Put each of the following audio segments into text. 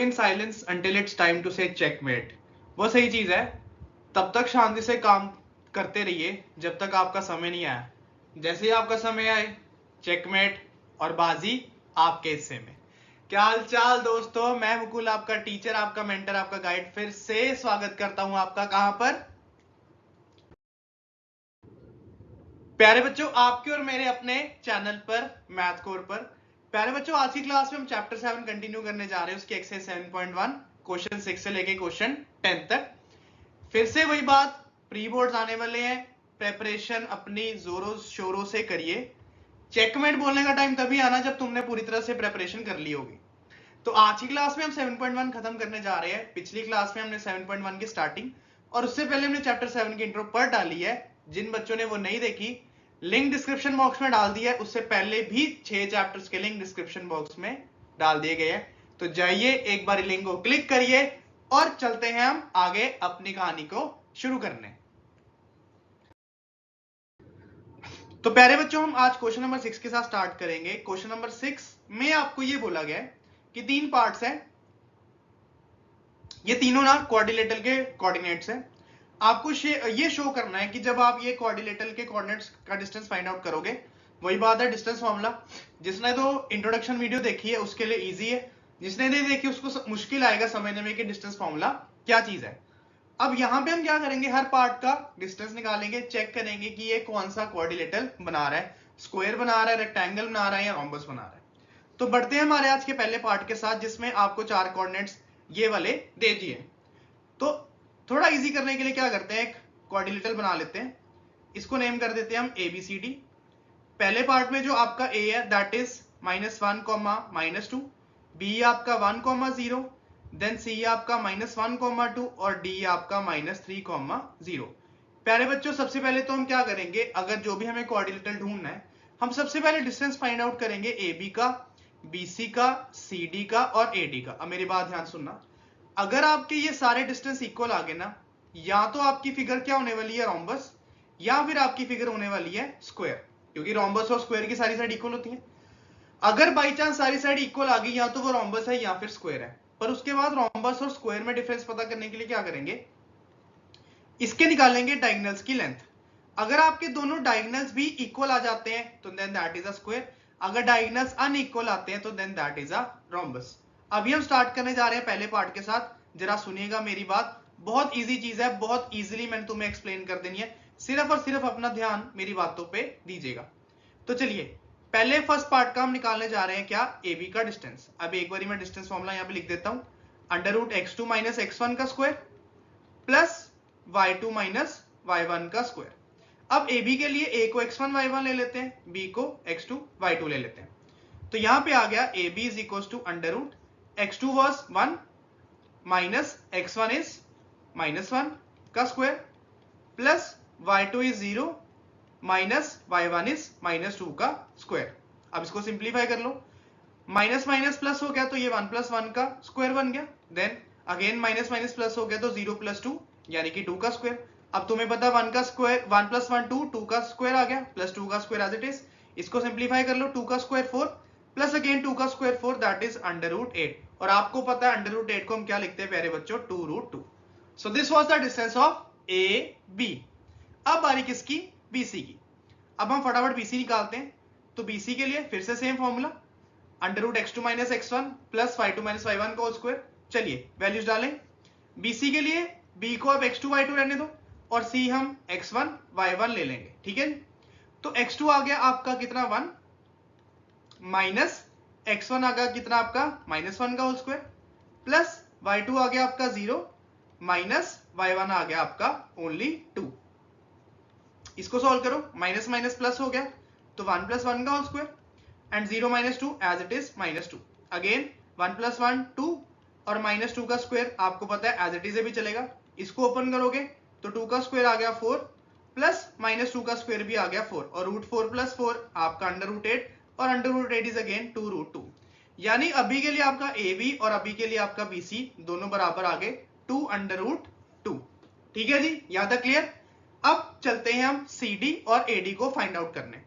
In silence until it's time to say checkmate. वो सही चीज है, तब तक शांति से काम करते रहिए जब तक आपका समय नहीं आया। जैसे ही आपका समय आए, चेकमेट और बाजी आपके हिस्से में। क्या हाल चाल दोस्तों, मैं मुकुल आपका टीचर, आपका मेंटर, आपका गाइड फिर से स्वागत करता हूं आपका कहां पर? प्यारे बच्चों, आपके और मेरे अपने चैनल पर मैथ कोर पर। प्यारे बच्चों, आज की क्लास में हम चैप्टर 7 कंटिन्यू करने जा रहे हैं, उसकी एक्सरसाइज 7.1 क्वेश्चन 6 से लेके क्वेश्चन 10 तक। फिर से वही बात, प्री बोर्ड्स आने वाले हैं, प्रेपरेशन अपनी जोरों शोरों से करिए। चेकमेट बोलने का टाइम तभी आना जब तुमने पूरी तरह से प्रेपरेशन कर ली होगी। तो आज की क्लास में हम 7.1 खत्म करने जा रहे हैं। पिछली क्लास में हमने 7.1 की स्टार्टिंग और उससे पहले हमने चैप्टर 7 की इंट्रो पढ़ डाली है। जिन बच्चों ने वो नहीं देखी, लिंक डिस्क्रिप्शन बॉक्स में डाल दिया है। उससे पहले भी 6 चैप्टर्स के लिंक डिस्क्रिप्शन बॉक्स में डाल दिए गए हैं, तो जाइए एक बार लिंक को क्लिक करिए और चलते हैं हम आगे अपनी कहानी को शुरू करने। तो प्यारे बच्चों, हम आज क्वेश्चन नंबर 6 के साथ स्टार्ट करेंगे। क्वेश्चन नंबर 6 में आपको ये बोला गया है कि 3 पार्ट्स हैं, ये तीनों ना क्वाड्रिलेटरल के कोऑर्डिनेट्स हैं। आपको ये शो करना है कि जब आप ये क्वाड्रिलेटरल के कोऑर्डिनेट्स का डिस्टेंस फाइंड आउट करोगे, वही बात है डिस्टेंस फॉर्मूला। जिसने तो इंट्रोडक्शन वीडियो देखी है उसके लिए इजी है, जिसने नहीं देखी उसको मुश्किल आएगा समझने में कि डिस्टेंस फॉर्मूला क्या चीज है। अब यहां पे हम क्या करेंगे, हर पार्ट का डिस्टेंस निकालेंगे, चेक करेंगे कि ये कौन सा क्वाड्रिलेटरल बना रहा है, स्क्वायर बना रहा है, रेक्टेंगल बना रहा है या रोम्बस बना रहा है। तो बढ़ते हैं हमारे आज के पहले पार्ट के साथ, जिसमें आपको 4 कोऑर्डिनेट्स ये वाले दे दिए। तो थोड़ा इजी करने के लिए क्या करते हैं, एक क्वाड्रिलेटरल बना लेते हैं, इसको नेम कर देते हैं हम ABCD। पहले पार्ट में जो आपका A है दैट इज -1, -2, B आपका 1, 0, देन C आपका -1, 2 और D आपका -3, 0। प्यारे बच्चों, सबसे पहले तो हम क्या करेंगे, अगर जो भी हमें क्वाड्रिलेटरल ढूंढना है, हम सबसे पहले डिस्टेंस फाइंड आउट करेंगे AB का, BC का, CD का और AD का। अब मेरी बात ध्यान सुनना, अगर आपके ये सारे डिस्टेंस इक्वल आ गए ना, या तो आपकी फिगर क्या होने वाली है, रोम्बस, या फिर आपकी फिगर होने वाली है स्क्वायर, क्योंकि रोम्बस और स्क्वायर की सारी साइड इक्वल होती है। अगर बाई चांस सारी साइड इक्वल आ गई, या तो वो रोम्बस है या फिर स्क्वायर है। पर उसके बाद रोम्बस और स्क्वायर में डिफरेंस पता करने के लिए क्या करेंगे, इसके निकालेंगे डायगोनल्स की लेंथ। अगर आपके दोनों डायगोनल्स भी इक्वल आ जाते हैं तो then that is a square, अगर डायगोनल्स अनइक्वल आते हैं तो then that is a rhombus. अभी हम स्टार्ट करने जा रहे हैं पहले पार्ट के साथ, जरा सुनिएगा मेरी बात, बहुत इजी चीज है, बहुत इजीली मैंने तुम्हें एक्सप्लेन कर देनी है, सिर्फ और सिर्फ अपना ध्यान मेरी बातों पे दीजिएगा। तो चलिए पहले फर्स्ट पार्ट का हम निकालने जा रहे हैं, क्या, AB का डिस्टेंस। अब एक बार मैं डिस्टेंस फॉर्मूला यहां पे लिख देता हूं, √x2 - x1 का स्क्वायर प्लस y2 - y1 का स्क्वायर। अब AB के लिए A को x1 y1 ले लेते हैं, B को x2 y2 ले लेते हैं। तो यहां पे आ गया AB is equal to √x2 was 1 minus x1 is -1 का square plus y2 is 0 minus y1 is -2 का स्क्वायर। अब इसको सिंप्लीफाई कर लो, माइनस माइनस प्लस हो गया तो ये 1 + 1 का स्क्वायर बन गया, then again minus minus plus हो गया तो 0 + 2 यानी कि 2 का स्क्वायर। अब तुम्हें पता 1 का स्क्वायर 1 + 1 2, 2 का स्क्वायर आ गया प्लस 2 का स्क्वायर एज इट इज। इसको सिंप्लीफाई कर लो, 2 का स्क्वायर 4 प्लस अगेन 2 का स्क्वायर 4 दैट इज √8। और आपको पता है √8 को हम क्या लिखते हैं प्यारे बच्चों, 2√2। सो this was the distance of AB। अब बारी किसकी, BC की। अब हम फटाफट BC निकालते हैं। तो BC के लिए फिर से same formula, √x2 - x1 plus y2 - y1 का होल स्क्वायर। चलिए वैल्यूज डालें। BC के लिए B को अब x2 y2 रहने दो और C हम x1 y1 ले लेंगे, ठीक है। तो x2 आ गया आपका कितना, 1 माइनस x1 आ गया कितना आपका, -1 का होल स्क्वायर प्लस y2 आ गया आपका 0 माइनस y1 आ गया आपका ओनली 2। इसको सॉल्व करो, माइनस माइनस प्लस हो गया तो 1 + 1 का whole square and 0 - 2 as it is -2। Again 1 + 1 2 और -2 का स्क्वायर आपको पता है एज इट इज भी चलेगा। इसको ओपन करोगे तो 2 का स्क्वायर आ गया 4 प्लस -2 का स्क्वायर भी आ गया 4 और √4 + 4 आपका √8 और √8 इज अगेन 2√2। यानी अभी के लिए आपका AB और अभी के लिए आपका BC दोनों बराबर आ गए 2√2। ठीक है जी, यहां तक क्लियर। अब चलते हैं हम CD और AD को फाइंड आउट करने।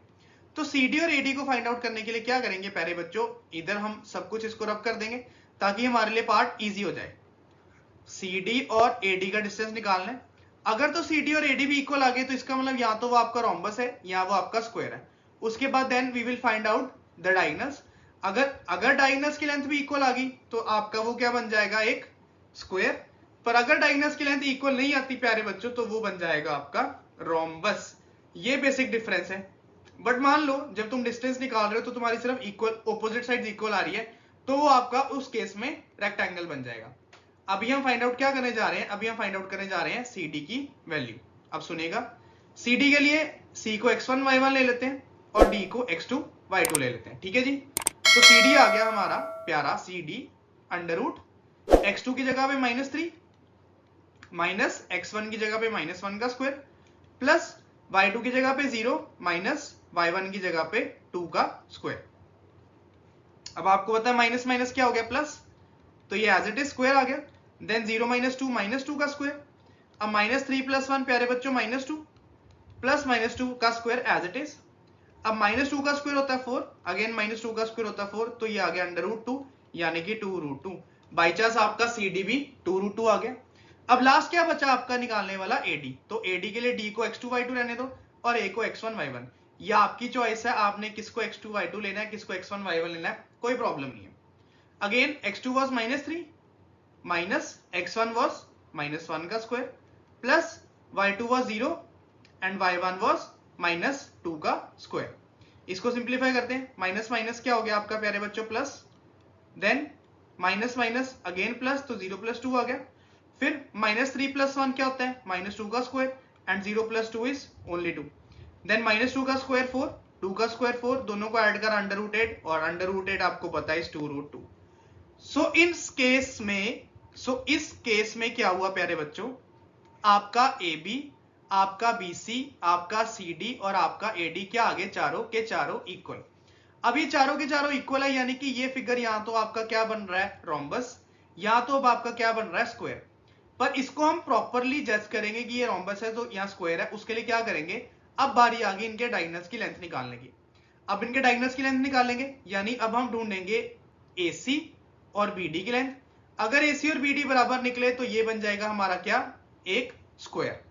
तो CD और AD को फाइंड आउट करने के लिए क्या करेंगे प्यारे बच्चों, इधर हम सब कुछ इसको रब कर देंगे। ताकि हमारे लिए पार्ट इजी हो जाए। CD और AD का डिस्टेंस निकालना है। अगर तो CD और AD भी इक्वल आ गए तो इसका मतलब या तो वो आपका रोम्बस है या वो आपका स्क्वायर है। उसके बाद then we will find out the diagonals. अगर डायगोनल्स की लेंथ भी इक्वल आ गई तो आपका वो क्या बन जाएगा, एक स्क्वायर। पर अगर डायगोनल्स की लेंथ इक्वल नहीं आती प्यारे बच्चों तो वो बन जाएगा आपका रोम्बस। ये बेसिक डिफरेंस है। बट मान लो जब तुम डिस्टेंस निकाल रहे हो तो तुम्हारी सिर्फ इक्वल ऑपोजिट साइड इक्वल आ रही है तो वो आपका उस केस में रेक्टेंगल बन जाएगा। अभी हम फाइंड आउट क्या करने जा रहे हैं, अभी हम फाइंड आउट करने जा रहे हैं CD की वैल्यू। अब सुनिएगा, CD के लिए C को x1 y1 ले लेते हैं और D को x2 y2 ले लेते हैं। ठीक है जी, तो CD आ गया हमारा प्यारा CD अंडर रूट x2 की जगह पे -3 माइनस x1 की जगह पे -1 का स्क्वायर प्लस y2 की जगह पे 0 माइनस y1 की जगह पे 2 का स्क्वायर। अब आपको पता है माइनस माइनस क्या हो गया प्लस, तो ये एज इट इज स्क्वायर आ गया। देन 0 माइनस 2 का स्क्वायर। अब -3 + 1 प्यारे बच्चों -2 प्लस -2 का स्क्वायर एज इट इज। अब -2 का स्क्वायर होता है 4, अगेन -2 का स्क्वायर होता है 4, तो ये आ गया √2 यानी कि 2√2। बाई चांस आपका CD भी 2√2 आ गया। अब लास्ट क्या बचा आपका निकालने वाला AD। तो AD के लिए D को x2 y2 रहने दो और A को x1 y1। ये आपकी चॉइस है, आपने किसको x2 y2 लेना है, किसको x1 y1 लेना है, कोई प्रॉब्लम नहीं है। Again x2 was -3 minus x1 was -1 का square plus y2 was 0 and y1 was -2 का स्क्वायर। इसको सिंप्लीफाई करते हैं, माइनस माइनस क्या हो गया आपका प्यारे बच्चों plus, then minus minus again plus, तो 0 + 2 आ गया। फिर -3 + 1 क्या होता है, -2 का square and 0 + 2 is only 2। Then -2 का स्क्वायर 4, 2 का स्क्वायर 4, दोनों को ऐड कर √8 और √8 आपको पता है 2√2। सो इस केस में क्या हुआ प्यारे बच्चों, आपका AB, आपका BC, आपका CD और आपका AD क्या आगे चारों के चारों इक्वल। अब ये चारों के चारों इक्वल है यानी कि ये फिगर यहां तो आपका क्या बन रहा है, रोम्बस, या तो अब आपका क्या बन रहा है, स्क्वायर। पर इसको हम प्रॉपरली जज करेंगे कि ये रोम्बस है तो यहाँ स्क्वायर है, उसके लिए क्या करेंगे, अब बारी आ गई इनके डायगोनल्स की लेंथ निकालने की। अब इनके डायगोनल्स की लेंथ निकालेंगे यानी अब हम ढूंढेंगे AC और BD की लेंथ। अगर AC और BD बराबर निकले तो ये बन जाएगा हमारा क्या, एक स्क्वायर।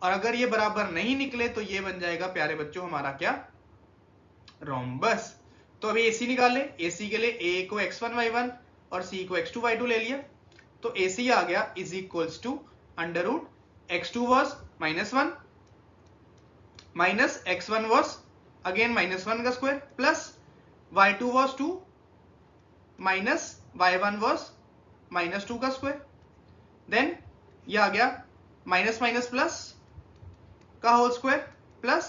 और अगर ये बराबर नहीं निकले तो ये बन जाएगा प्यारे बच्चों हमारा क्या, रोम्बस। तो अभी AC निकाल ले। AC के लिए A को x1 y1 और C को x2 y2 ले लिया, तो AC आ गया is equals to under root x2 was -1 minus x1 was again -1 का square plus y2 was 2 minus y1 was -2 का स्क्वायर। देन ये आ गया माइनस माइनस प्लस का whole square plus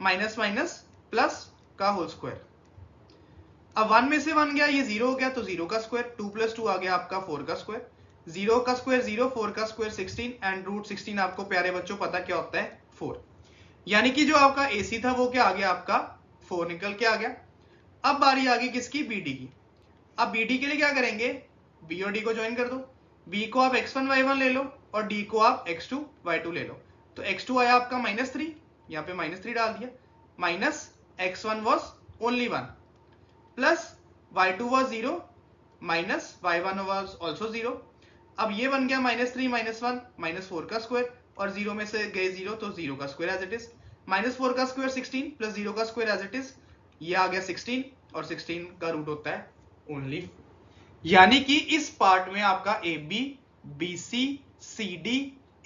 minus minus plus का होल स्क्वायर। अब 1 में से 1 गया, ये 0 हो गया तो 0 का स्क्वायर, 2 + 2 आ गया आपका 4 का स्क्वायर, 0 का स्क्वायर 0, 4 का स्क्वायर 16 एंड √16 आपको प्यारे बच्चों पता क्या होता है, 4। यानी कि जो आपका AC था वो क्या आ गया आपका 4 निकल के आ गया। अब बारी आ गई किसकी, BD की। अब BD के लिए क्या करेंगे, B और D को ज्वाइन कर दो। B को आप x1 y1 ले लो और D को आप x2 y2 ले लो। तो x2 आया आपका -3, यहाँ पे -3 डाल दिया, minus x1 was only 1 plus y2 was 0 minus y1 was also 0। अब ये बन गया -3 -1 -4 का स्क्वायर और 0 में से गए 0 तो 0 का स्क्वायर एज इट इज, -4 का स्क्वायर 16 प्लस 0 का स्क्वायर एज इट इज, ये आ गया 16 और 16 का रूट होता है ओनली। यानी कि इस पार्ट में आपका AB, BC, CD,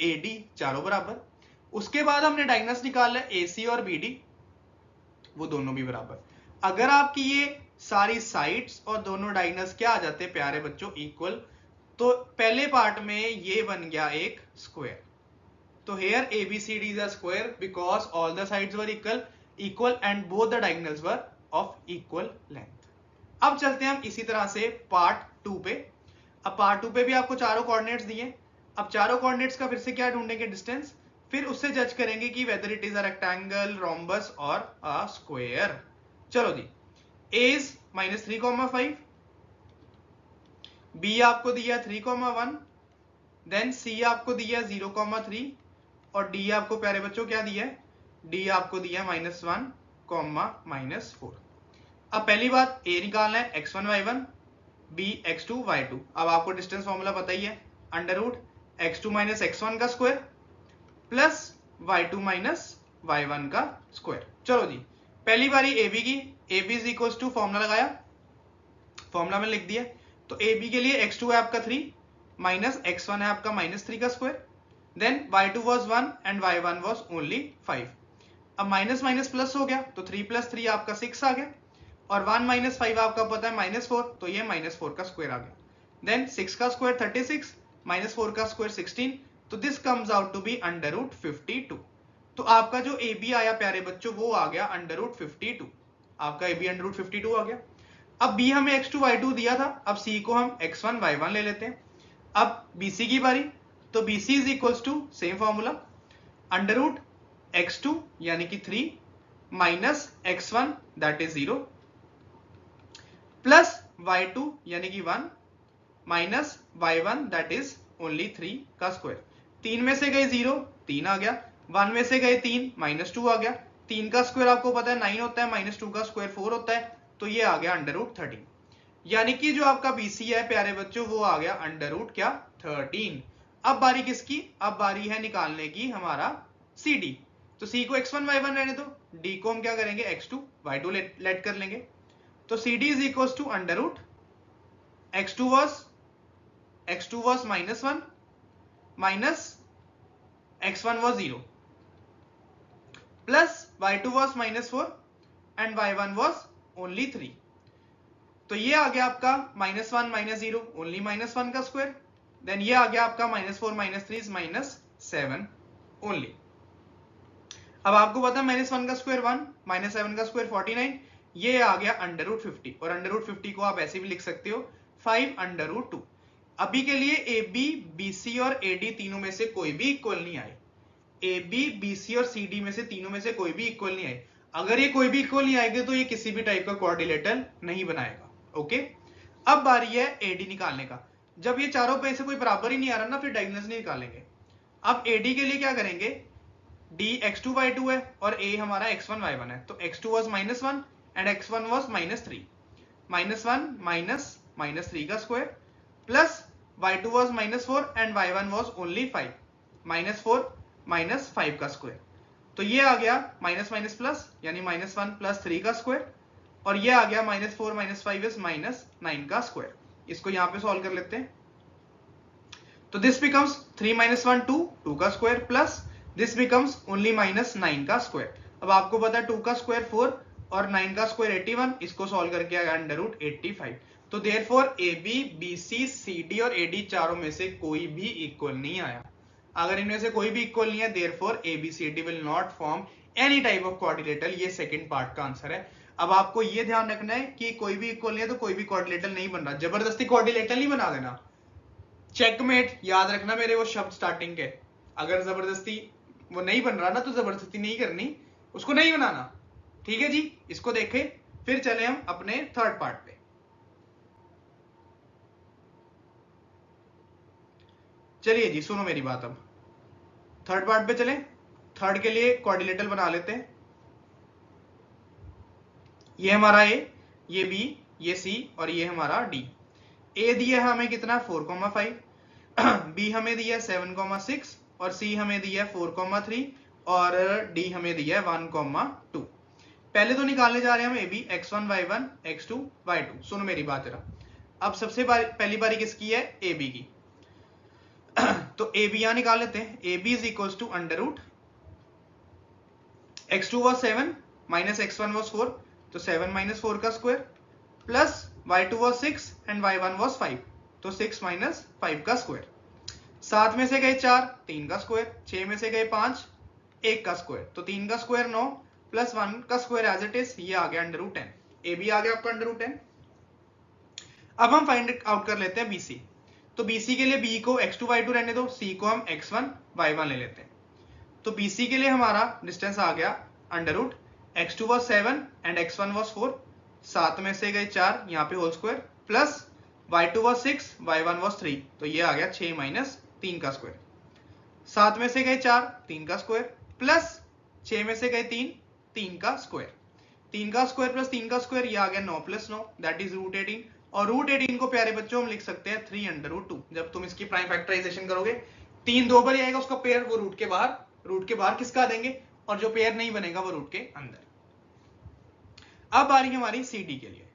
AD चारों बराबर। उसके बाद हमने डायगोनल्स निकाला AC और BD, वो दोनों भी बराबर। अगर आपकी ये सारी साइड्स और दोनों डायगोनल्स क्या आ जाते प्यारे बच्चों, इक्वल, तो पहले पार्ट में ये बन गया एक स्क्वायर। तो here ABCD is a square because all the sides were equal and both the diagonals were of equal length. अब चलते हैं हम इसी तरह से पार्ट 2 पे। अब पार्ट 2 पे भी आपको चारों कोऑर्डिनेट्स दिए। अब चारों कोऑर्डिनेट्स का फिर से क्या ढूंढेंगे, डिस्टेंस, फिर उससे जज करेंगे कि whether it is a rectangle, rhombus और अ स्क्वायर। चलो जी, A इज -3,5, B आपको दिया 3,1, देन C आपको दिया 0,3 और D आपको प्यारे बच्चों क्या दिया है, D आपको दिया -1, -4। अब पहली बात A निकालना है x1 y1, B x2 y2। अब आपको डिस्टेंस फॉर्मूला पता ही है, under root x2 minus x1 का square plus y2 minus y1 का स्क्वायर। चलो जी, पहली बारी ए बी की, A B is equal to formula लगाया, फॉर्मूला में लिख दिया। तो ए बी के लिए x2 है आपका 3 माइनस x1 है आपका -3 का square, then y2 was 1 and y1 was only 5। अब माइनस माइनस प्लस हो गया, तो 3 + 3 आपका 6 आ गया, और 1 - 5 आपका पता है -4, तो ये -4 का स्क्वायर आ गया। देन 6 का स्क्वायर 36 -4 का स्क्वायर 16, तो this comes out to be under root 52। तो आपका जो ए बी आया प्यारे बच्चों वो आ गया अंडर रूट 52। आपका ए बी अंडर रूट 52 आ गया। अब बी हमें x2 y2 दिया था, अब सी को हम x1 y1 ले लेते हैं। अब बीसी की बारी, तो BC is equals to same formula, under root x2 यानी कि 3 minus x1 that is 0 plus y2 यानी कि 1 minus y1 that is only 3 का स्क्वायर। 3 में से गए 0, 3 आ गया, 1 में से गए 3, -2 आ गया। 3 का स्क्वायर आपको पता है 9 होता है, -2 का स्क्वायर 4 होता है, तो ये आ गया अंडर रूट 13। यानी कि जो आपका बीसी है प्यारे बच्चों वो आ गया अंडर रूट क्या 13। अब बारी किसकी, अब बारी है निकालने की हमारा सी डी। तो सी को x1 y1 रहने दो, डी को हम क्या करेंगे x2 y2 लेट कर लेंगे। तो C D is equal to under root x2 was -1 minus x1 was 0 plus y2 was -4 and y1 was only 3। तो ये आ गया आपका -1 - 0 ओनली -1 का स्क्वायर, देन ये आ गया आपका -4 - 3 -7 ओनली। अब आपको पता है -1 का स्क्वायर 1, -7 का स्क्वायर 49, ये आ गया अंडर रूट 50, और अंडर रूट 50 को आप ऐसे भी लिख सकते हो 5 अंडर रूट 2। अभी के लिए ए बी बी सी और ए डी तीनों में से कोई भी इक्वल नहीं आए, ए बी बी सी और सी डी में से तीनों में से कोई भी इक्वल नहीं आए। अगर ये कोई भी इक्वल नहीं आएंगे तो ये किसी भी टाइप का क्वाड्रिलेटरल नहीं बनाएगा। ओके, अब बारी है ए डी निकालने का। जब ये चारों पे से कोई बराबर ही नहीं आ रहा ना, फिर डायगोनल्स नहीं निकालेंगे। अब ए डी के लिए क्या करेंगे, डी x2 y2 है और a हमारा x1 y1 है, तो x2 was -1 and x1 was -3, -1 minus 3 का square plus y2 was -4 and y1 was only 5, -4 - 5 का स्क्वायर। तो ये आ गया माइनस माइनस प्लस यानी -1 + 3 का स्क्वायर, और ये आ गया -4 - 5 इज -9 का स्क्वायर। इसको यहां पे सॉल्व कर लेते हैं। तो दिस बिकम्स 3 - 1 2 का square plus this becomes only -9 का स्क्वायर। अब आपको पता है 2 का स्क्वायर 4 और 9 का स्क्वायर 81, इसको सॉल्व करके आएगा अंडर रूट 85। तो therefore A B B C C D और ए डी चारों में से कोई भी इक्वल नहीं आया। अगर इनमें से कोई भी इक्वल नहीं है, therefore A B C D will not form any type of quadrilateral. ये सेकंड पार्ट का आंसर है। अब आपको ये ध्यान रखना है कि कोई भी इक्वल नहीं है तो कोई भी क्वाड्रिलेटरल नहीं बन रहा, जबरदस्ती क्वाड्रिलेटरल नहीं बना देना। चेकमेट याद रखना मेरे वो शब्द स्टार्टिंग के, अगर जबरदस्ती वो नहीं बन रहा ना तो जबरदस्ती नहीं करनी, उसको नहीं बनाना। ठीक है जी, इसको देखें, फिर चले हम अपने थर्ड पार्ट पे। चलिए जी सुनो मेरी बात, अब थर्ड पार्ट पे चलें। थर्ड के लिए क्वाड्रिलेटरल बना लेते हैं। ये हमारा ए, ये बी, ये सी और ये हमारा डी। ए दिया है हमें कितना 4,5, बी हमें दिया है 7,6 और सी हमें दिया है 4,3 और डी हमें दिया है 1,2। पहले तो निकालने जा रहे हैं हम A B x1 y1 x2 y2। सुनो मेरी बात जरा। अब सबसे पहली बारी किसकी है, ए बी की। तो ए बी यहां निकाल लेते हैं। A B is equal to under root x2 was 7 minus x1 was 4, तो 7 - 4 का square plus y2 was 6 and y1 was 5, तो 6 - 5 का स्क्वायर। 7 में से गए 4, 3 का स्क्वायर, 6 में से गए 5, 1 का स्क्वायर, तो 3 का स्क्वायर 9 प्लस 1 का स्क्वायर एज इट इज, ये आ गया अंडर रूट 10। ए बी आ गया आपका अंडर रूट 10। अब हम फाइंड आउट कर लेते हैं बीसी। तो बीसी के लिए बी को x2 y2 रहने दो, सी को हम x1 y1 ले लेते हैं। तो बीसी के लिए हमारा डिस्टेंस आ गया under root x2 was 7 and x1 was 4, 7 में से गए 4 यहाँ पे whole square plus y2 was 6 y1 was 3, तो ये आ गया 6 - 3 का स्क्वायर। 7 में से गए 4, 3 का स्क्वायर प्लस 6 में से गए 3, 3 का स्क्वायर। 3 का स्क्वायर प्लस 3 का स्क्वायर, ये आ गया 9 + 9 दैट इज रूट 18। और रूट 18 को प्यारे बच्चों हम लिख सकते हैं 3√2। जब तुम इसकी प्राइम फैक्टराइजेशन करोगे 3 दो बार ही आएगा उसका पेयर, वो रूट के बाहर किसका देंगे, और जो पेयर नहीं बनेगा वो रूट के अंदर। अब आ रही है हमारी सी डी के लिए।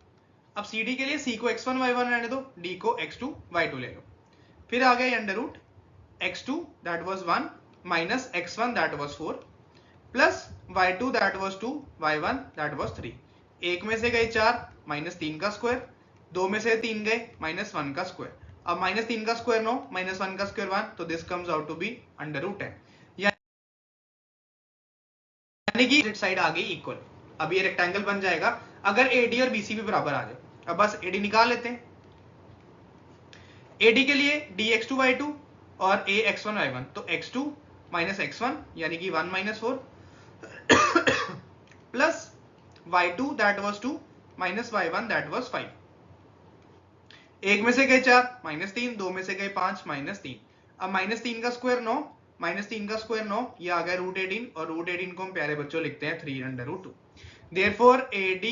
अब सी डी के लिए सी को x1 y1 रहने दो, डी को x2 y2 ले लो। फिर आ गया under root x2 that was 1 minus x1 that was 4 plus y2 that was 2 y1 that was 3। एक में से गए 4 माइनस 3 का स्क्वायर, 2 में से 3 गए माइनस 1 का स्क्वायर। अब माइनस 3 का स्क्वायर 9 माइनस 1 का स्क्वायर 1, तो this comes out to be under root 10, यानी कि साइड आ गई इक्वल। अब ये रेक्टेंगल बन जाएगा अगर AD और BC भी बराबर आ जाए। अब बस AD निकाल लेते हैं। AD के लिए dx2 y2 और ax1 y1, तो x2 माइनस x1 यानी कि 1 minus 4 plus y2 that was 2 minus y1 that was 5। एक में से गए 4 माइनस 3, 2 में से गए 5 माइनस 3। अब माइनस 3 का स्क्वायर 9 माइनस 3 का स्क्वायर 9, ये आ गया रूट 18, और रूट 18 को हम प्यारे बच्चों लिखते हैं 3√2। देयरफॉर AD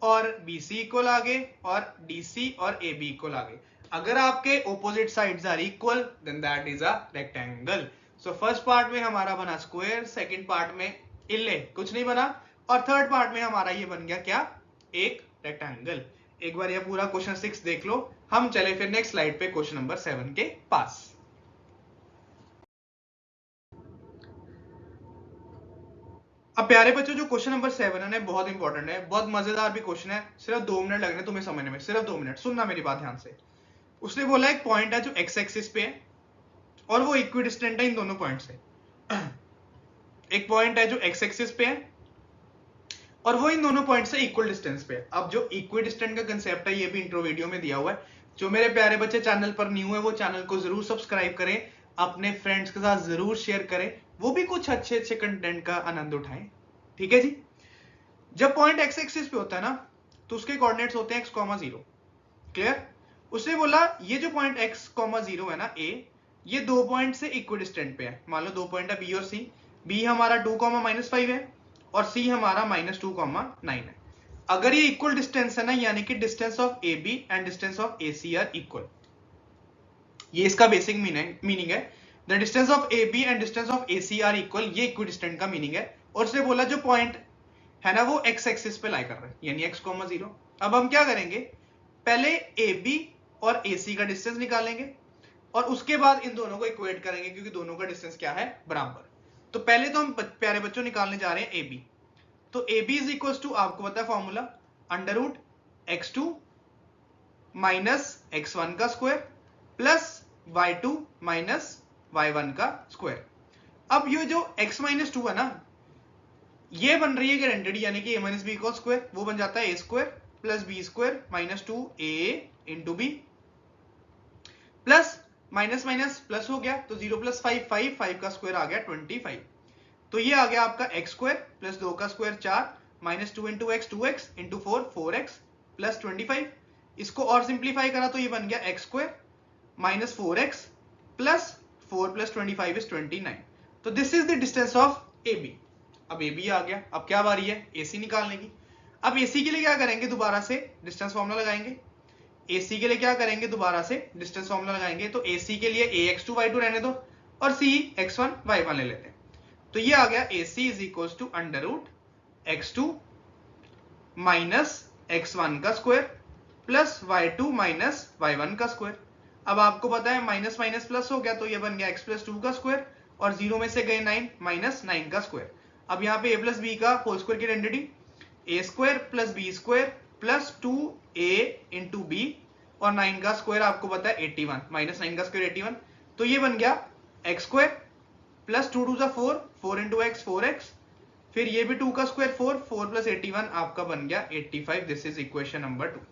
और BC इक्वल आ गए और DC और AB इक्वल आ गए। अगर आपके opposite sides are equal then that is a rectangle. So first part में हमारा बना स्क्वायर, सेकंड पार्ट में इल्ले कुछ नहीं बना, और थर्ड पार्ट में हमारा ये बन गया क्या, एक रेक्टेंगल। एक बार ये पूरा क्वेश्चन 6 देख लो। हम चले फिर नेक्स्ट स्लाइड पे क्वेश्चन नंबर 7 के पास। अब प्यारे बच्चों जो क्वेश्चन नंबर 7 है बहुत इंपॉर्टेंट है, बहुत मजेदार भी क्वेश्चन है। सिर्फ 2 मिनट लगने तुम्हें समझने में, सिर्फ 2 मिनट सुनना मेरी बात ध्यान से। उसने बोला एक पॉइंट है जो एक्स एक्सिस पे है और वो इक्विडिस्टेंट है इन दोनों पॉइंट से। एक पॉइंट है जो एक्स एक्सिस पे है और वो इन दोनों पॉइंट से इक्वल डिस्टेंस पे है। अब जो इक्विडिस्टेंट का कंसेप्ट है ये भी इंट्रो वीडियो में दिया हुआ है। जो मेरे प्यारे बच्चे चैनल पर न्यू है वो चैनल को जरूर सब्सक्राइब करें, अपने फ्रेंड्स के साथ जरूर शेयर करें, वो भी कुछ अच्छे अच्छे कंटेंट का आनंद उठाएं। ठीक है जी। जब पॉइंट एक्स एक्सिस पे होता है ना तो उसके कोऑर्डिनेट्स होते हैं x, 0। क्लियर। उसने बोला ये जो पॉइंट x, 0 है ना a, ये दो पॉइंट से इक्विडिस्टेंट पे है। मान लो दो पॉइंट है b और c, b हमारा 2, -5 है और c हमारा -2, 9 है। अगर ये इक्वल डिस्टेंस है ना, यानी कि distance of AB and distance of AC are equal, ये इसका बेसिक मीनिंग है। The distance of AB and distance of AC are equal, ये इक्विडिस्टेंट का मीनिंग है। और उसने बोला जो पॉइंट है ना वो x एक्सिस पे लाई कर रहा है, यानी x, 0। अब हम क्या करेंगे, पहले AB और AC का डिस्टेंस निकालेंगे और उसके बाद इन दोनों को इक्वेट करेंगे, क्योंकि दोनों का डिस्टेंस क्या है, बराबर। तो पहले तो हम प्यारे बच्चों निकालने जा रहे हैं AB। तो AB इज इक्वल टू, आपको पता है formula, under root x2 minus x1 का square plus y2 minus y1 का स्क्वायर। अब ये जो x माइनस 2 है ना, ये बन रही है गारंटेड, यानी कि a माइनस बी का स्क्वायर, वो बन जाता है a square plus b square minus 2a into b, plus minus minus plus हो गया तो 0 प्लस 5, 5 का स्क्वायर आ गया 25। तो ये आ गया आपका x स्क्वायर प्लस 2 का square 4 minus 2 into x 2x into 4 4x plus 25। इसको और सिंप्लीफाई करा तो ये बन गया x square minus 4x plus 4 plus 25 is 29। तो this is the distance of AB। अब AB आ गया, अब क्या बारी है AC निकालने की। अब AC के लिए क्या करेंगे, दोबारा से डिस्टेंस फॉर्मूला लगाएंगे। AC के लिए क्या करेंगे, दोबारा से डिस्टेंस फॉर्मूला लगाएंगे। तो AC के लिए ax2 y2 रहने दो और c x1 y1 ले लेते हैं। तो ये आ गया AC is equal to under root x2 minus x1 का square plus y2 minus y1 का स्क्वायर। अब आपको पता है माइनस माइनस प्लस हो गया, तो ये बन गया x प्लस 2 का स्क्वायर और 0 में से गए 9 माइनस 9 का स्क्वायर। अब यहाँ पे a प्लस बी का होल स्क्वायर की identity, a square plus b square plus 2a into b और 9 का स्क्वायर आपको पता है 81, माइनस 9 का स्क्वायर 81। तो ये बन गया x square plus 2 2 4, 4 into x 4x, फिर ये भी 2 का स्क्वायर 4, 4 प्लस 81 आपका बन गया 85। This is equation number 2।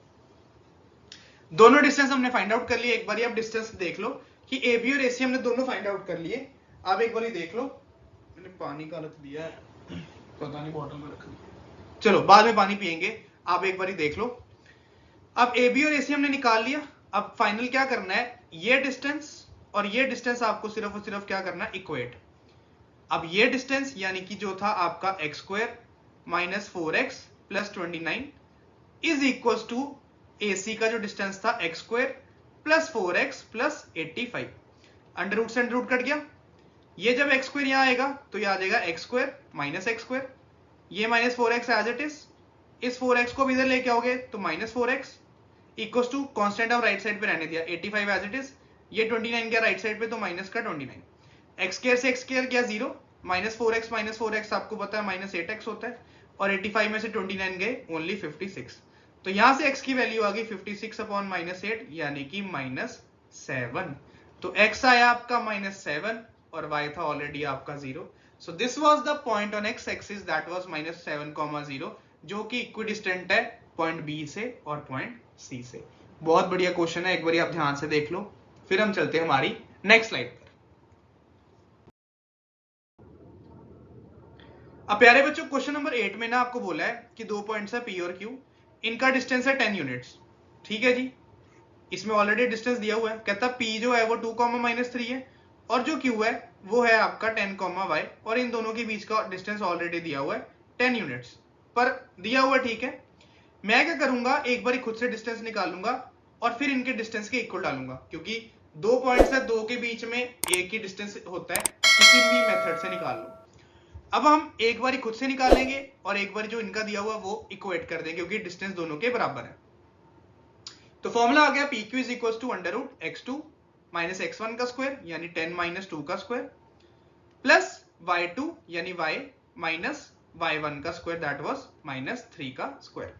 दोनों डिस्टेंस हमने फाइंड आउट कर लिए। एक बार आप डिस्टेंस देख लो कि AB और AC हमने दोनों फाइंड आउट कर लिए। आप एक बार देख लो, मैंने पानी का रख दिया है, पता नहीं बॉटल में रख दिया, चलो बाद में पानी पियेंगे। आप एक बार देख लो। अब AB और AC हमने निकाल लिया। अब फाइनल क्या करना है, ये डिस्टेंस और ये डिस्टेंस आपको सिर्फ और सिर्फ क्या करना है, इक्वेट। अब ये डिस्टेंस यानी कि जो था आपका x square minus 4x plus 29 is equal to AC का जो डिस्टेंस था x square plus 4x plus 85, under root से अंडर रूट कट गया। ये जब एक्स स्क्वायर यहाँ आएगा तो ये आ जाएगा x square minus x square, ये minus 4x as it is, इस 4x को भी इधर लेके आओगे तो minus 4x equal to constant of right side पे रहने दिया 85 एज इट इज, ये 29 गया राइट साइड पे तो माइनस का 29, एक्स स्क्वायर से एक्स स्क्वायर गया 0, माइनस 4x आपको पता है माइनस 8x होता है, और 85 में से 29 गए ओनली 56, तो यहां से x की वैल्यू आ गई 56 अपॉन माइनस 8 यानी कि -7, तो x आया आपका -7 और y था ऑलरेडी आपका 0। So this was the point on x axis that was -7, 0 जो कि इक्विडिस्टेंट है पॉइंट B से और पॉइंट C से। बहुत बढ़िया क्वेश्चन है, एक बार आप ध्यान से देख लो, फिर हम चलते हैं हमारी नेक्स्ट स्लाइड पर। अब प्यारे बच्चों क्वेश्चन नंबर 8 में ना आपको बोला है कि 2 पॉइंट्स है P और Q, इनका डिस्टेंस है 10 यूनिट्स, ठीक है जी। इसमें ऑलरेडी डिस्टेंस दिया हुआ है, कहता P जो है वो 2, -3 है और जो Q है वो है आपका 10, y, और इन दोनों के बीच का डिस्टेंस ऑलरेडी दिया हुआ है 10 यूनिट्स पर दिया हुआ, ठीक है। मैं क्या करूंगा, एक बार खुद से डिस्टेंस निकालूंगा और फिर इनके डिस्टेंस के इक्वल डालूंगा, क्योंकि 2 पॉइंट्स है, 2 के बीच में एक ही डिस्टेंस होता है, किसी भी मेथड से निकाल लो। अब हम एक बार खुद से निकालेंगे और एक बार जो इनका दिया हुआ वो इक्वेट कर देंगे, क्योंकि डिस्टेंस दोनों के बराबर है। तो फॉर्मूला आ गया PQ is equal to under root x2 minus x1 का स्क्वायर यानी 10 - 2 का स्क्वायर प्लस y2 यानी y माइनस y1 का स्क्वायर दैट वाज -3 का स्क्वायर।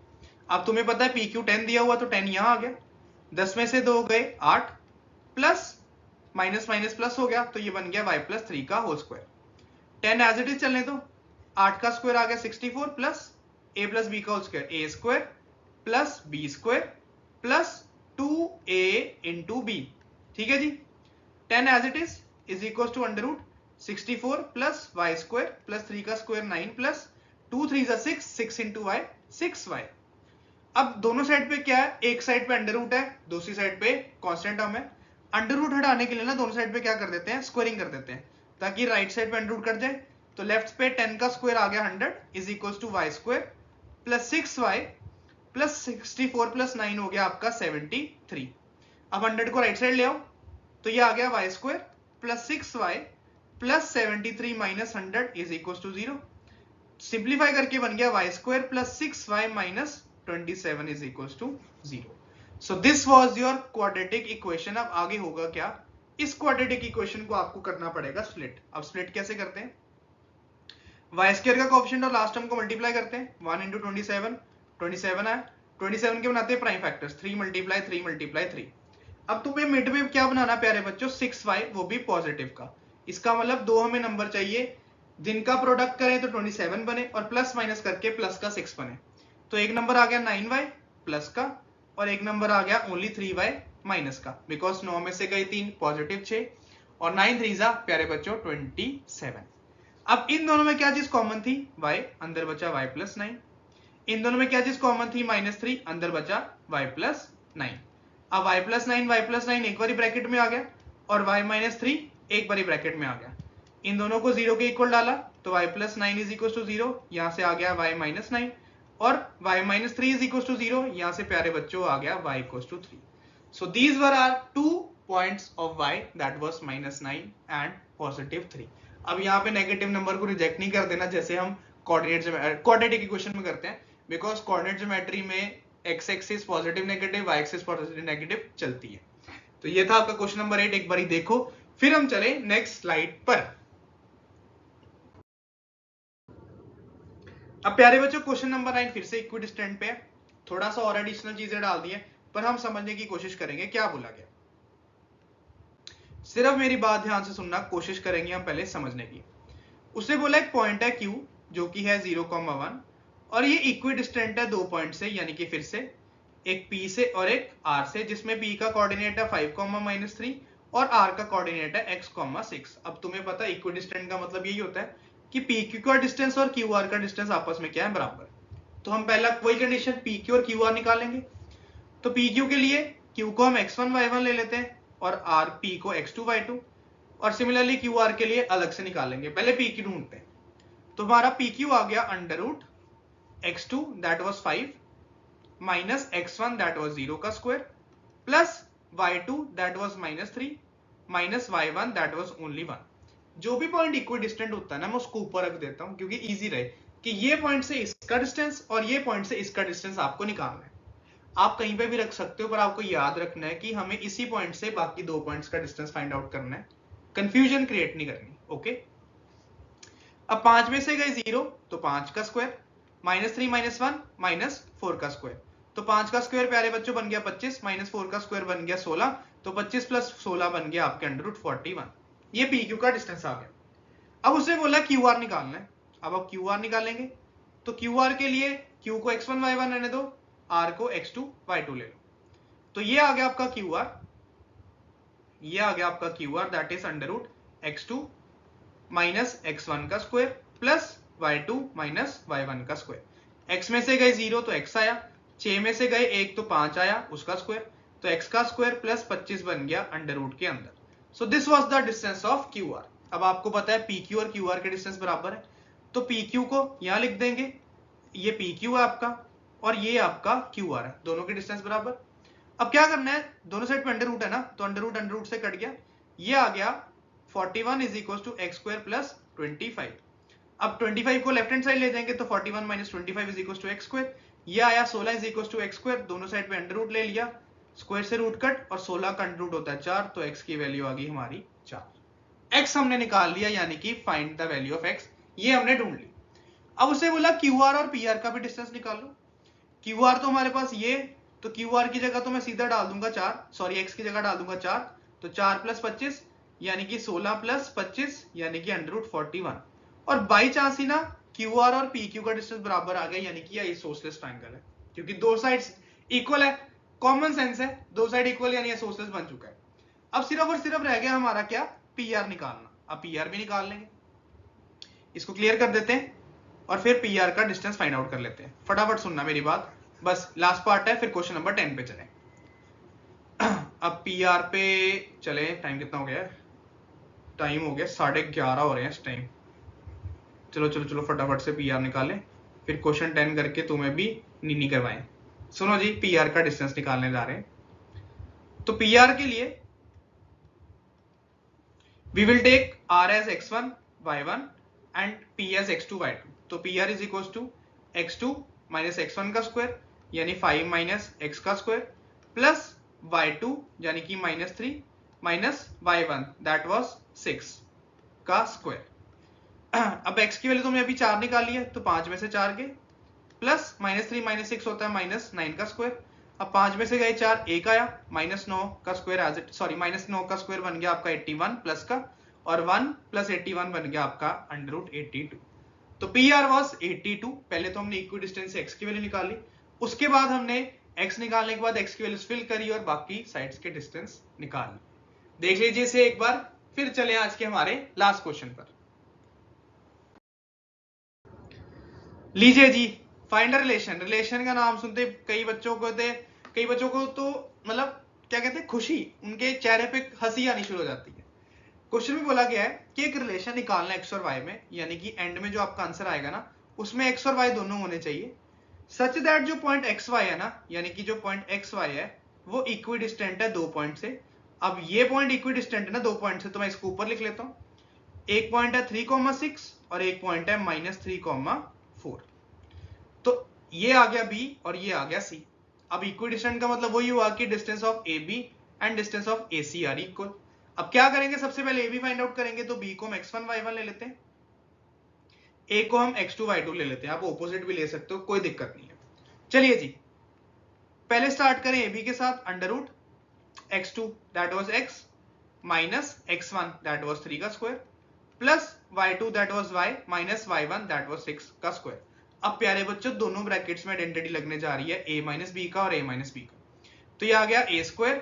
अब तुम्हें पता है PQ 10 दिया हुआ तो 10 यहां आ गया, 10 में से 2 गए 8 प्लस माइनस माइनस प्लस हो गया तो ये बन गया y प्लस 3 का whole square. 10 as it is चलने दो, 8 का स्क्वायर आ गया 64 प्लस a प्लस b का whole square a square plus b square plus 2a into b, ठीक है जी। 10 as it is equal to under root 64 plus y square plus 3 का square 9 plus 2 3 6 6 into Y 6y। अब दोनों side पे क्या है, एक साइड पे अंडर रूट है, दूसरी साइड पे कांस्टेंट टर्म है। अंडर रूट हटाने के लिए ना दोनों साइड पे क्या कर देते हैं, स्क्वायरिंग कर देते हैं, ताकि राइट साइड पे अंडर रूट कट जाए। तो लेफ्ट पे 10 का स्क्वायर आ गया 100 is equal to y square plus 6y plus 64 plus 9 हो गया आपका 73। अब 100 को राइट साइड ले आओ तो ये आ गया y square plus 6y plus 73 minus 100 is equal to 0। Simplify करके बन गया y square plus 6y minus 27 is equal to 0। So this was your quadratic equation. अब आगे होगा क्या, इस क्वाड्रेटिक इक्वेशन को आपको करना पड़ेगा स्प्लिट। अब स्प्लिट कैसे करते हैं, वाई स्क्वायर का कोएफिशिएंट और लास्ट टर्म को मल्टीप्लाई करते हैं, 1 इंटू 27 आया, 27 के बनाते हैं प्राइम फैक्टर्स, 3 मल्टीप्लाई 3 मल्टीप्लाई 3। अब तुम्हें मिड में क्या बनाना प्यारे बच्चों, 6y, वो भी पॉजिटिव का। इसका मतलब दो हमें नंबर चाहिए जिनका प्रोडक्ट करें तो 27 बने और प्लस माइनस करके प्लस का 6 बने। तो एक नंबर आ गया 9y प्लस का और एक नंबर आ गया ओनली 3y माइनस का, बिकॉज 9 में से गई 3 पॉजिटिव 6 और 9 3 प्यारे बच्चों 27। अब इन दोनों में क्या चीज कॉमन थी, y, अंदर बचा y प्लस 9। इन दोनों में क्या चीज कॉमन थी, -3, अंदर बचा y प्लस 9। अब y प्लस 9 एक बारी ब्रैकेट में आ गया और y माइनस 3 एक बारी ब्रैकेट में आ गया। इन दोनों को 0 के इक्वल डाला तो y plus 9 is equal to 0, यहां से आ गया y माइनस 9 और y minus 3 is equal to 0, यहां से प्यारे बच्चों आ गया y equal to 3। So these were our 2 points of y that was -9 and positive 3। अब यहाँ पे नेगेटिव नंबर को रिजेक्ट नहीं कर देना जैसे हम क्वाड्रेटिक इक्वेशन में करते हैं, बिकॉज कोऑर्डिनेट ज्योमेट्री में x axis positive negative, y axis positive negative चलती है। तो ये था आपका क्वेश्चन नंबर 8, एक बारी देखो, फिर हम चले नेक्स्ट स्लाइड पर। अब प्यारे बच्चों क्वेश्चन नंबर 9 फिर से इक्विडिस्टेंट पे है, थोड़ा सा और एडिशनल चीजें डाल दी है पर हम समझने की कोशिश करेंगे क्या बोला गया। सिर्फ मेरी बात ध्यान से सुनना, कोशिश करेंगे हम पहले समझने की। उसे बोला एक पॉइंट है Q जो कि है 0,1 और ये इक्विडिस्टेंट है 2 पॉइंट से, यानी कि फिर से एक P से और एक R से, जिसमें P का कोऑर्डिनेट है 5, -3 और R का कोऑर्डिनेट है x, 6। अब तुम्हें पता है इक्विडिस्टेंट का मतलब यही होता है कि PQ का डिस्टेंस और QR का डिस्टेंस आपस में क्या है, बराबर। तो हम पहला वही कंडीशन PQ और QR निकालेंगे। तो PQ के लिए Q को हम x1 y1 ले लेते हैं और P को x2 y2, और सिमिलरली QR के लिए अलग से निकालेंगे। पहले PQ ढूंढते हैं, तो हमारा PQ आ गया under root x2 that was 5 minus x1 that was 0 का square plus y2 that was -3 minus y1 that was only 1। जो भी पॉइंट इक्विडिस्टेंट होता है ना मैं उसको ऊपर रख देता हूं क्योंकि इजी रहे कि ये पॉइंट से इसका डिस्टेंस और ये पॉइंट से इसका डिस्टेंस आपको निकालना है। आप कहीं पे भी रख सकते हो पर आपको याद रखना है कि हमें इसी पॉइंट से बाकी दो पॉइंट्स का डिस्टेंस फाइंड आउट करना है, कंफ्यूजन क्रिएट नहीं करनी। ओके, अब 5 में से गए 0 तो 5 का स्क्वायर -3 -1 -4 का स्क्वायर, तो 5 का स्क्वायर प्यारे बच्चों बन गया 25 -4 का स्क्वायर बन गया 16, तो 25 प्लस 16 बन गया आपके √41। ये पी क्यू का डिस्टेंस आ गया। अब उसने बोला क्यू आर निकालना है। अब आप क्यू आर निकालेंगे तो क्यू आर के लिए क्यू को x1 y1 रहने दो, आर को x2 y2 ले लो। तो ये आ गया आपका क्यू आर, ये आ गया आपका Q R that is √x2 minus x1 का square plus y2 minus y1 का स्क्वायर। x में से गए 0 तो x आया, 6 में से गए 1 तो 5 आया उसका स्क्वायर, तो x का स्क्वायर प्लस 25 बन गया अंडर रूट के अंदर। सो this was the distance of Q R. अब आपको पता है PQ और QR के डिस्टेंस बराबर है, तो PQ को यहां लिख देंगे, ये PQ है आपका और ये आपका QR है, दोनों के डिस्टेंस बराबर। अब क्या करना है, दोनों साइड पे अंडर रूट है ना, तो अंडर रूट से कट गया, ये आ गया 41 is equal to x square plus 25। अब 25 को लेफ्ट हैंड साइड ले जाएंगे तो 41 minus 25 is equal to x square, ये आया 16 is equal to x square, दोनों साइड पे अंडर रूट ले लिया, स्क्वायर से रूट कट और 16 का अंडर रूट होता है 4, तो x की वैल्यू आ गई हमारी 4। x हमने निकाल लिया, यानी कि find the value of x, ये हमने ढूंढ ली। अब उसे बोला QR और PR का भी डिस्टेंस निकालो। QR तो हमारे पास ये, तो QR की जगह तो मैं सीधा डाल दूंगा 4, सॉरी x की जगह डाल दूंगा 4, तो 4 प्लस 25 यानी कि 16 प्लस 25 यानी कि अंडर रूट 41। और बाई चांस ही ना QR और PQ का डिस्टेंस बराबर आ गया, यानी कि ये आइसोसेलेस ट्रायंगल है, क्योंकि दो साइड्स इक्वल है, कॉमन सेंस है, दो साइड इक्वल यानी आइसोसेलेस बन चुका है। अब सिर्फ और सिर्फ रह गया हमारा क्या, PR निकालना। अब PR भी निकाल लेंगे, इसको क्लियर कर देते हैं और फिर PR का डिस्टेंस फाइंड आउट कर लेते हैं। फटाफट सुनना मेरी बात, बस लास्ट पार्ट है, फिर क्वेश्चन नंबर 10 पे चलें। अब PR पे चले, टाइम कितना हो गया, टाइम हो गया 11:30 हो रहे हैं इस टाइम। चलो चलो चलो फटाफट से PR निकालें, फिर क्वेश्चन 10 करके तुम्हें भी नीनी करवाएं। सुनो जी, PR का डिस्टेंस निकालने जा रहे हैं। तो PR के लिए we will take R as x1 y1 and P as x2 y2। तो PR is equals to x2 minus x1 का स्क्वायर यानी 5 माइनस x का स्क्वायर प्लस y2 यानी कि -3 माइनस y1 दैट वाज 6 का स्क्वायर। अब x की value तो हमने अभी 4 निकाली है, तो 5 में से 4 गए प्लस -3 माइनस 6 होता है -9 का स्क्वायर। अब 5 में से गए 4, 1 आया, -9 का स्क्वायर एज इट, सॉरी -9 का स्क्वायर बन गया आपका 81 प्लस का, और 1 प्लस 81 बन गया आपका अंडर रूट 82। तो PR वाज 82। पहले तो हमने इक्विडिस्टेंस से x की वैल्यू निकाली, उसके बाद हमने x निकालने के बाद x की वैल्यू फिल करी और बाकी साइड्स के डिस्टेंस निकाल ली। देख लीजिए इसे एक बार, फिर चले आज के हमारे लास्ट क्वेश्चन पर। लीजिए जी, फाइंड रिलेशन। रिलेशन का नाम सुनते कई बच्चों को तो मतलब क्या कहते हैं, खुशी, उनके चेहरे पे हंसी आनी शुरू हो जाती है। क्वेश्चन में बोला गया है कि एक रिलेशन निकालना x और y में, यानी कि एंड में जो आपका आंसर आएगा ना उसमें x और y दोनों होने चाहिए, सच दैट जो पॉइंट xy है ना, यानी कि जो पॉइंट xy है वो इक्विडिस्टेंट है दो पॉइंट से। अब ये पॉइंट इक्विडिस्टेंट है ना दो पॉइंट से, तो मैं इसको ऊपर लिख लेता हूं। एक पॉइंट है 3,6 और एक पॉइंट है -3,4। तो ये आ गया B और ये आ गया C। अब इक्विडिस्टेंट का मतलब वही हुआ कि distance of AB and distance of AC are equal. अब क्या करेंगे, सबसे पहले AB फाइंड आउट करेंगे, तो B को हम x1 y1 ले लेते हैं, A को हम x2 y2 ले लेते हैं। आप ऑपोजिट भी ले सकते हो, कोई दिक्कत नहीं है। चलिए जी, पहले स्टार्ट करें AB के साथ, under root x2 that was x minus x1 that was 3 का square plus y2 that was y minus y1 that was 6 का स्क्वायर। अब प्यारे बच्चों दोनों ब्रैकेट्स में आइडेंटिटी लगने जा रही है a माइनस b का और a माइनस b का, तो ये आ गया a square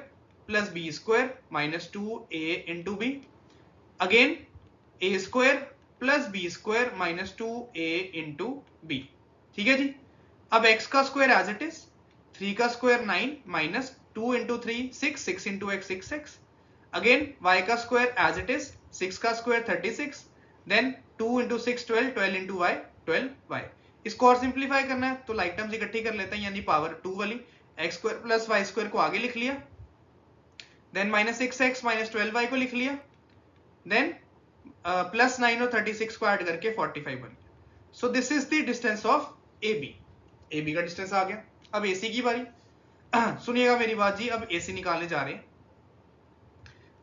plus b square minus 2a into b, again a square plus b square minus 2a into b। ठीक है जी। अब x का स्क्वायर एज इट इज, 3 का square 9 minus 2 into 3 6, 6 into x 6, again y का square as it is, 6 का square 36, then 2 into 6 12, 12 into y 12y। इसको और simplify करना है तो लाइक टर्म्स इकट्ठी कर लेते हैं, यानी पावर 2 वाली x square plus y square को आगे लिख लिया, then minus 6x minus 12y को लिख लिया, देन प्लस 9 और 36 को ऐड करके 45 बन गया। So this is the distance of AB। AB का डिस्टेंस आ गया। अब AC की बारी सुनिएगा मेरी बात जी, अब AC निकालने जा रहे हैं।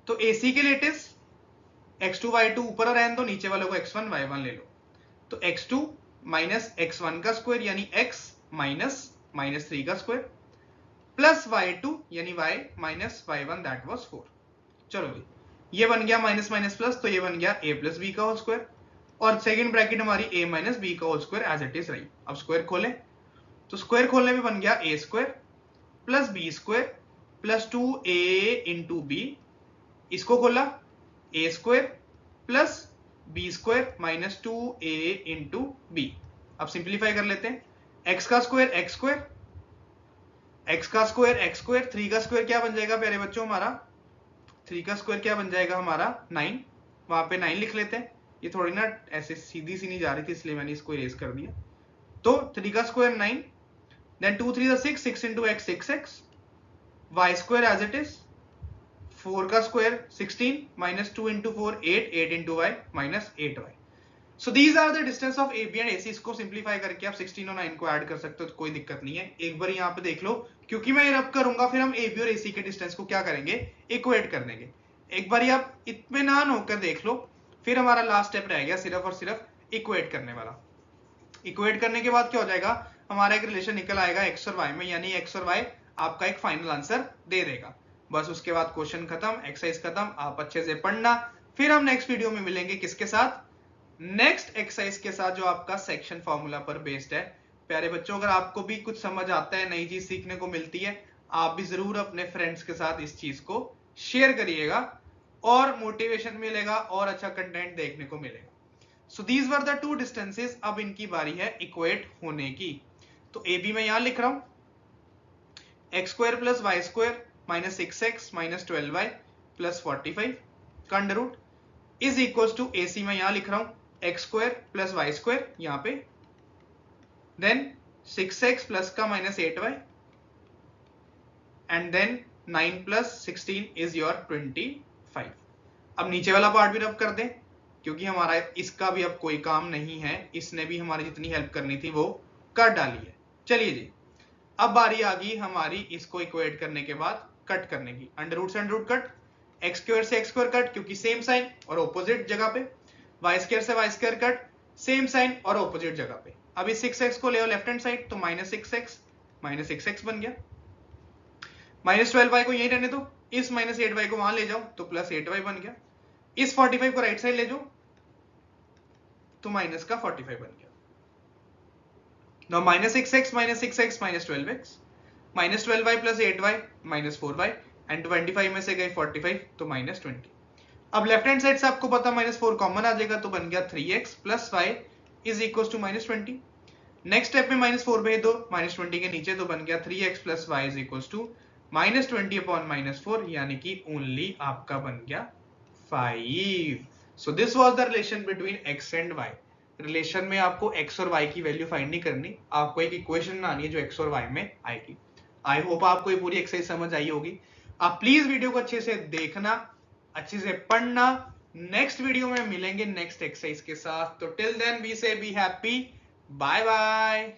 तो AC के लिए इट इज x2 y2 ऊपर रहने दो, नीचे वालों को x1 y1 ले लो। तो x2 माइनस x1 का स्क्वायर यानी x माइनस माइनस 3 का स्क्वायर प्लस y2 यानी y minus y1 that was 4। चलो जी, ये बन गया माइनस माइनस प्लस, तो ये बन गया a प्लस b का होल स्क्वायर, और सेकंड ब्रैकेट हमारी a माइनस b का whole square as it is रही। अब स्क्वायर खोलें तो स्क्वायर खोलने में बन गया a square plus b square plus 2a into b, इसको खोला a square plus b square minus 2a into b। अब सिंप्लीफाई कर लेते हैं, x का स्क्वायर x स्क्वायर, x का स्क्वायर x स्क्वायर, 3 का स्क्वायर क्या बन जाएगा प्यारे बच्चों हमारा, 3 का स्क्वायर क्या बन जाएगा हमारा 9, वहां पे 9 लिख लेते हैं, ये थोड़ी ना ऐसे सीधी सी नहीं जा रही थी इसलिए मैंने इसको इरेज कर दिया। तो 3 का square 9, then 2 3 6, 6 into x 6x, y square as it is, 4 का square 16 minus 2 into 4 8, 8 into y minus 8y। So these are the distance of AB and AC। इसको सिंप्लीफाई करके आप 16 और 9 को ऐड कर सकते हो तो कोई दिक्कत नहीं है। एक बार यहाँ पे देख लो, क्योंकि मैं रब करूंगा फिर हम AB और AC के डिस्टेंस को क्या करेंगे, इक्वेट कर देंगे। एक बार आप इत्मीनान होकर देख लो, फिर हमारा लास्ट स्टेप रह गया सिर्फ और सिर्फ इक्वेट करने वाला। इक्वेट करने के बाद क्या हो जाएगा, हमारा एक रिलेशन निकल आएगा x और y में, यानी x और y आपका एक फाइनल आंसर दे देगा। बस उसके बाद क्वेश्चन खत्म, एक्सरसाइज खत्म। आप अच्छे से पढ़ना, फिर हम नेक्स्ट वीडियो में मिलेंगे किसके साथ, नेक्स्ट एक्सरसाइज के साथ जो आपका सेक्शन फॉर्मूला पर बेस्ड है। प्यारे बच्चों, अगर आपको भी कुछ समझ आता है, नई चीज सीखने को मिलती है, आप भी जरूर अपने फ्रेंड्स के साथ इस चीज को शेयर करिएगा और मोटिवेशन मिलेगा और अच्छा कंटेंट देखने को मिलेगा। सो दीज वर द 2 डिस्टेंसेस। अब इनकी बारी है इक्वेट होने की। तो AB में यहां लिख रहा हूं x square plus y square minus 6x minus 12y plus 45 का under root is equal to AC में यहां लिख रहा हूं x square plus y square यहां पे, देन 6x प्लस का minus 8y and then 9 plus 16 is your 25। अब नीचे वाला पार्ट भी रब कर दें, क्योंकि हमारा इसका भी अब कोई काम नहीं है, इसने भी हमारी जितनी हेल्प करनी थी वो कर डाली है। चलिए जी, अब बारी आ गई हमारी इसको इक्वेट करने के बाद कट करने की। अंडर रूट से under root cut, x square से एक्स स्क्वायर कट क्योंकि सेम साइन और ऑपोजिट जगह पे, वाई स्क्वायर से y square cut same sign और ऑपोजिट जगह पे। अब इस 6x को ले आओ लेफ्ट हैंड साइड, तो माइनस 6x बन गया, माइनस 12y को यहीं रहने दो, इस माइनस 8y को वहां ले जाओ तो प्लस 8y बन गया, इस 45 को राइट साइड ले जाओ तो माइनस का 45 बन गया। Now minus 6x minus 12x minus 12y plus 8y minus 4y and 25 में से गए 45 तो माइनस 20। अब लेफ्ट हैंड साइड से आपको पता माइनस 4 कॉमन आ जाएगा तो बन गया 3x plus y is equal to minus 20। Next step में माइनस 4 भेज दो माइनस 20 के नीचे तो बन गया 3x plus y is equal to minus 20 upon minus 4, यानी कि ओनली आपका बन गया 5। So this was the relation between x and y। Relation में आपको x और y की वैल्यू फाइंड नहीं करनी, आपको एक इक्वेशन बनानी है जो x और y में आएगी। आई होप आपको ये पूरी एक्सरसाइज समझ आई होगी। आप प्लीज वीडियो को अच्छे से देखना, अच्छे से पढ़ना। नेक्स्ट वीडियो में मिलेंगे नेक्स्ट एक्सरसाइज के साथ। तो टिल देन वी से बी हैप्पी, बाय बाय।